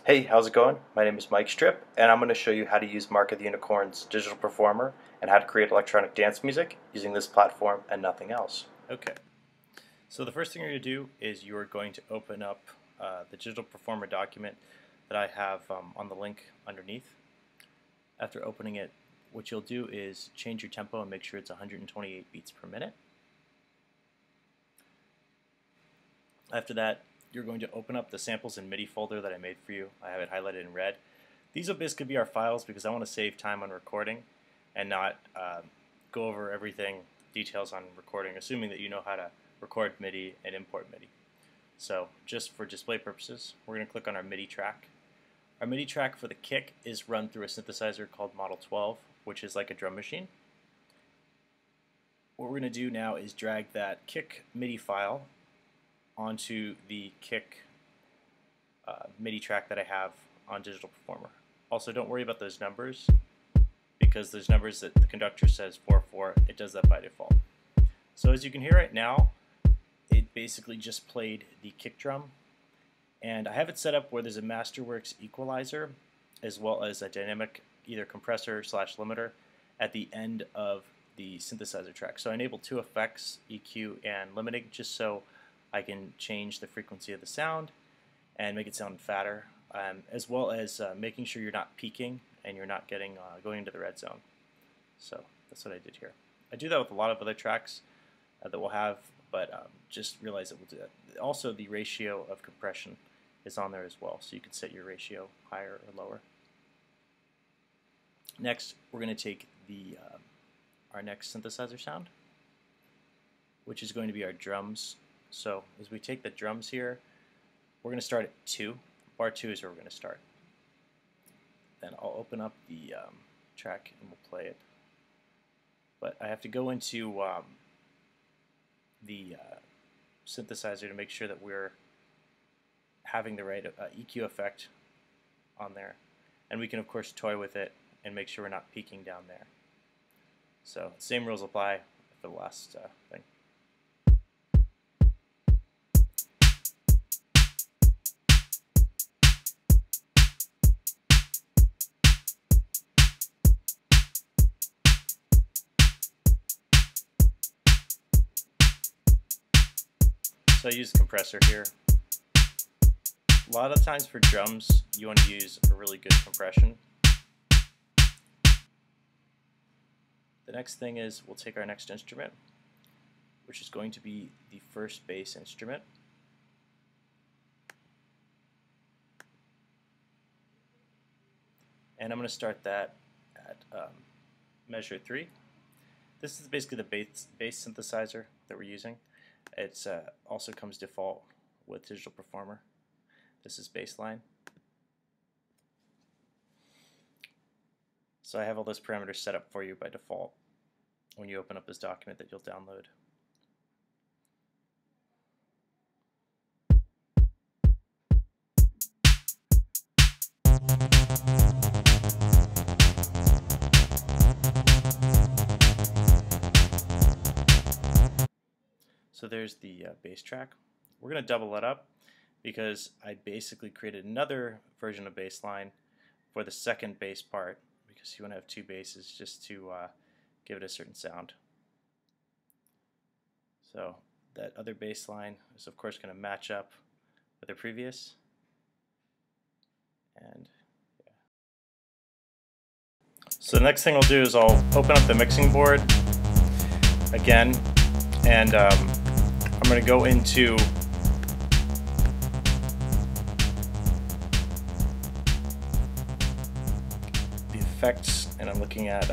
Hey, how's it going? My name is Mike Strip, and I'm going to show you how to use Mark of the Unicorn's digital performer and how to create electronic dance music using this platform and nothing else. Okay, so the first thing you're going to do is you are going to open up the digital performer document that I have on the link underneath. After opening it, what you'll do is change your tempo and make sure it's 128 beats per minute. After that, you're going to open up the samples and MIDI folder that I made for you. I have it highlighted in red. These will basically be our files because I want to save time on recording and not go over everything, details on recording, assuming that you know how to record MIDI and import MIDI. So just for display purposes, we're going to click on our MIDI track. Our MIDI track for the kick is run through a synthesizer called Model 12, which is like a drum machine. What we're going to do now is drag that kick MIDI file onto the kick MIDI track that I have on Digital Performer. Also, don't worry about those numbers because those numbers that the conductor says 4/4, it does that by default. So as you can hear right now, it basically just played the kick drum, and I have it set up where there's a Masterworks equalizer as well as a dynamic either compressor / limiter at the end of the synthesizer track. So I enabled two effects, EQ and limiting, just so I can change the frequency of the sound and make it sound fatter, as well as making sure you're not peaking and you're not getting going into the red zone. So that's what I did here. I do that with a lot of other tracks that we'll have, but just realize that we'll do that. Also, the ratio of compression is on there as well, so you can set your ratio higher or lower. Next, we're going to take the our next synthesizer sound, which is going to be our drums. So as we take the drums here, we're going to start at 2. Bar 2 is where we're going to start. Then I'll open up the track and we'll play it. But I have to go into the synthesizer to make sure that we're having the right EQ effect on there. And we can of course toy with it and make sure we're not peaking down there. So same rules apply for the last thing. So I use the compressor here. A lot of times for drums, you want to use a really good compression. The next thing is we'll take our next instrument, which is going to be the first bass instrument. And I'm going to start that at measure 3. This is basically the bass synthesizer that we're using. It also comes default with Digital Performer. This is baseline. So I have all those parameters set up for you by default when you open up this document that you'll download. So there's the bass track. We're going to double it up because I basically created another version of bassline for the second bass part because you want to have two basses just to give it a certain sound. So that other bass line is of course going to match up with the previous. And yeah. So the next thing we'll do is I'll open up the mixing board again, and I'm going to go into the effects, and I'm looking at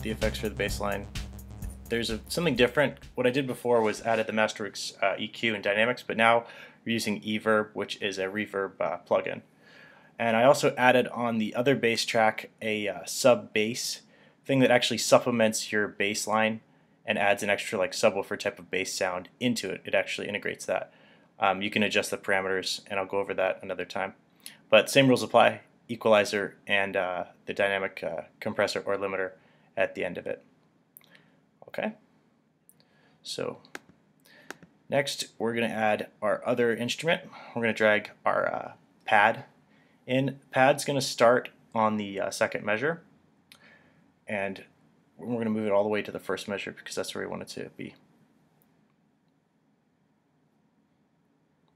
the effects for the bass line. There's something different. What I did before was added the Masterworks EQ and dynamics, but now we're using eVerb, which is a reverb plugin. And I also added on the other bass track a sub-bass thing that actually supplements your bass line and adds an extra like subwoofer type of bass sound into it. It actually integrates that. You can adjust the parameters, and I'll go over that another time. But same rules apply, equalizer and the dynamic compressor or limiter at the end of it. Okay, so next we're going to add our other instrument. We're going to drag our pad In pad's going to start on the second measure, and we're going to move it all the way to the first measure because that's where we want it to be.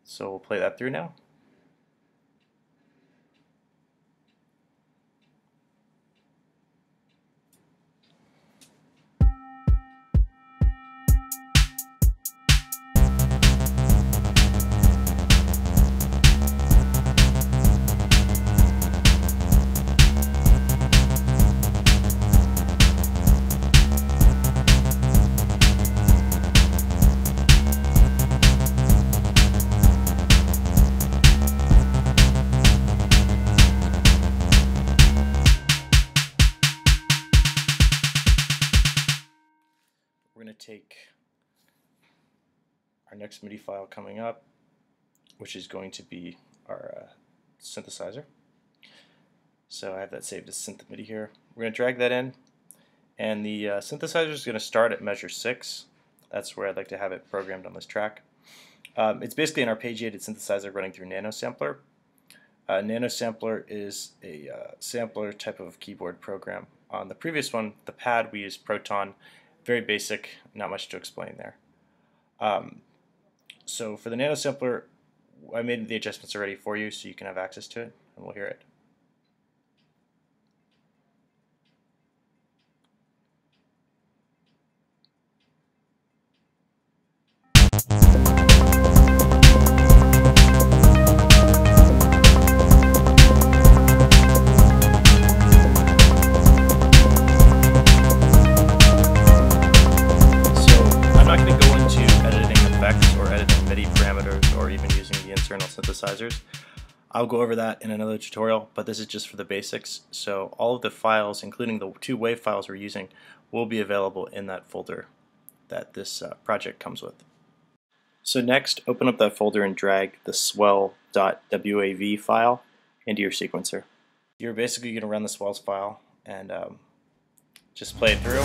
So we'll play that through now. We're going to take our next MIDI file coming up, which is going to be our synthesizer. So I have that saved as synth MIDI here. We're going to drag that in, and the synthesizer is going to start at measure 6. That's where I'd like to have it programmed on this track. It's basically an arpeggiated synthesizer running through nanosampler. Nanosampler is a sampler type of keyboard program. On the previous one, the pad, we used Proton. Very basic, not much to explain there. So for the nanosampler, I made the adjustments already for you so you can have access to it, and we'll hear it. Synthesizers. I'll go over that in another tutorial, but this is just for the basics. So all of the files, including the 2 wave files we're using, will be available in that folder that this project comes with. So next, open up that folder and drag the swell.wav file into your sequencer. You're basically going to run the swells file and just play it through.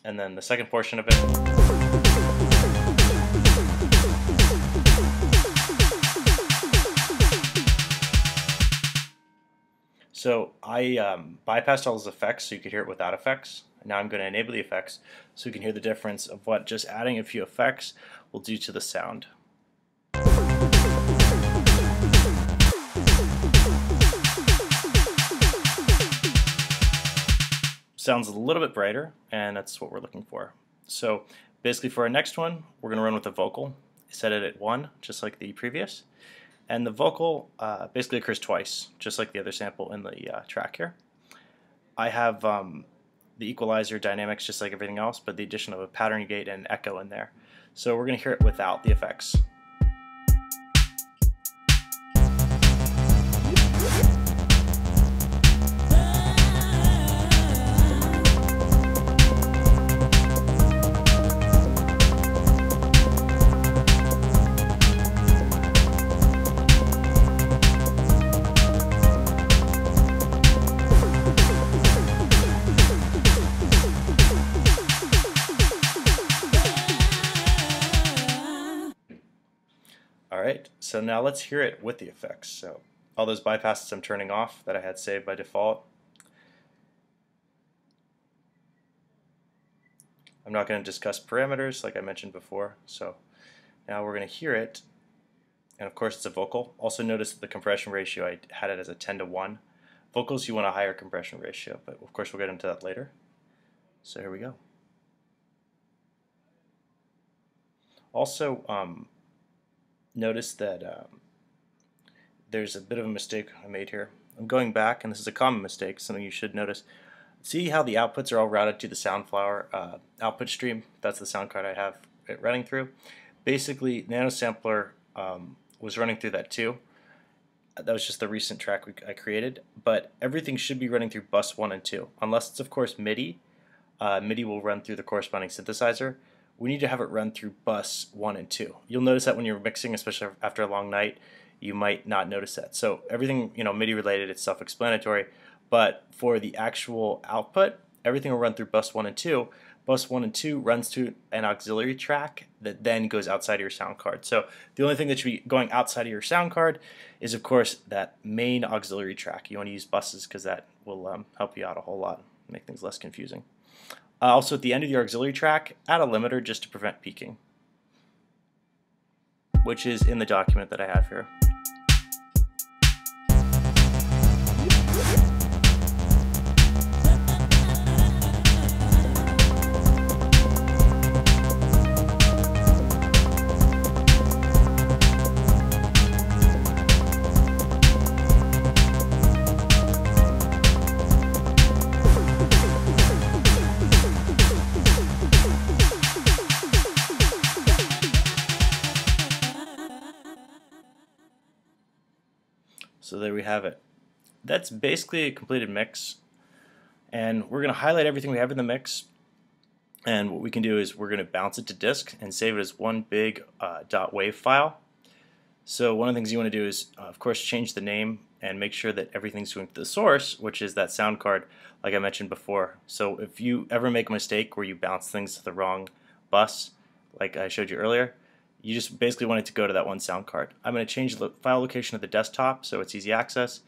And then the second portion of it. So I bypassed all those effects so you could hear it without effects. Now I'm going to enable the effects so you can hear the difference of what just adding a few effects will do to the sound. Sounds a little bit brighter, and that's what we're looking for. So basically for our next one, we're going to run with a vocal. Set it at 1, just like the previous. And the vocal basically occurs twice, just like the other sample in the track here. I have the equalizer dynamics just like everything else, but the addition of a pattern gate and echo in there. So we're going to hear it without the effects. Alright, so now let's hear it with the effects. So all those bypasses I'm turning off that I had saved by default. I'm not going to discuss parameters like I mentioned before. So now we're going to hear it, and of course it's a vocal. Also notice that the compression ratio, I had it as a 10:1. Vocals, you want a higher compression ratio, but of course we'll get into that later. So here we go. Also, notice that there's a bit of a mistake I made here. I'm going back, and this is a common mistake, something you should notice. See how the outputs are all routed to the Soundflower output stream? That's the sound card I have it running through. Basically, Nanosampler was running through that too. That was just the recent track I created, but everything should be running through bus 1 and 2, unless it's of course MIDI. MIDI will run through the corresponding synthesizer. We need to have it run through bus 1 and 2. You'll notice that when you're mixing, especially after a long night, you might not notice that. So everything, MIDI related, it's self-explanatory, but for the actual output, everything will run through bus 1 and 2, bus 1 and 2 runs to an auxiliary track that then goes outside of your sound card. So the only thing that should be going outside of your sound card is, of course, that main auxiliary track. You want to use buses because that will help you out a whole lot, make things less confusing. Also, at the end of your auxiliary track, add a limiter just to prevent peaking, which is in the document that I have here. So there we have it. That's basically a completed mix, and we're going to highlight everything we have in the mix, and what we can do is we're going to bounce it to disk and save it as one big .wav file. So one of the things you want to do is of course change the name and make sure that everything's going to the source, which is that sound card like I mentioned before. So if you ever make a mistake where you bounce things to the wrong bus like I showed you earlier, you just basically want it to go to that one sound card. I'm going to change the file location of the desktop so it's easy access,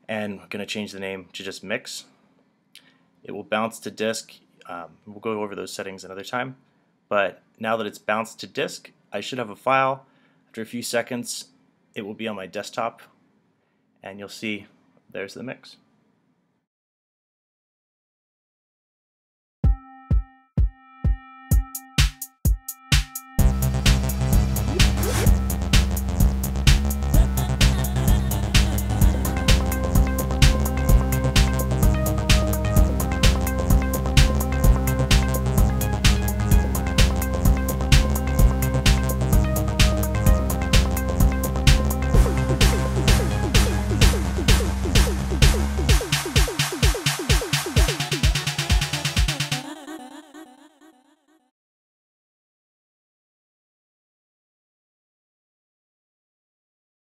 and I'm going to change the name to just mix. It will bounce to disk. We'll go over those settings another time, but now that it's bounced to disk, I should have a file. After a few seconds it will be on my desktop, and you'll see there's the mix.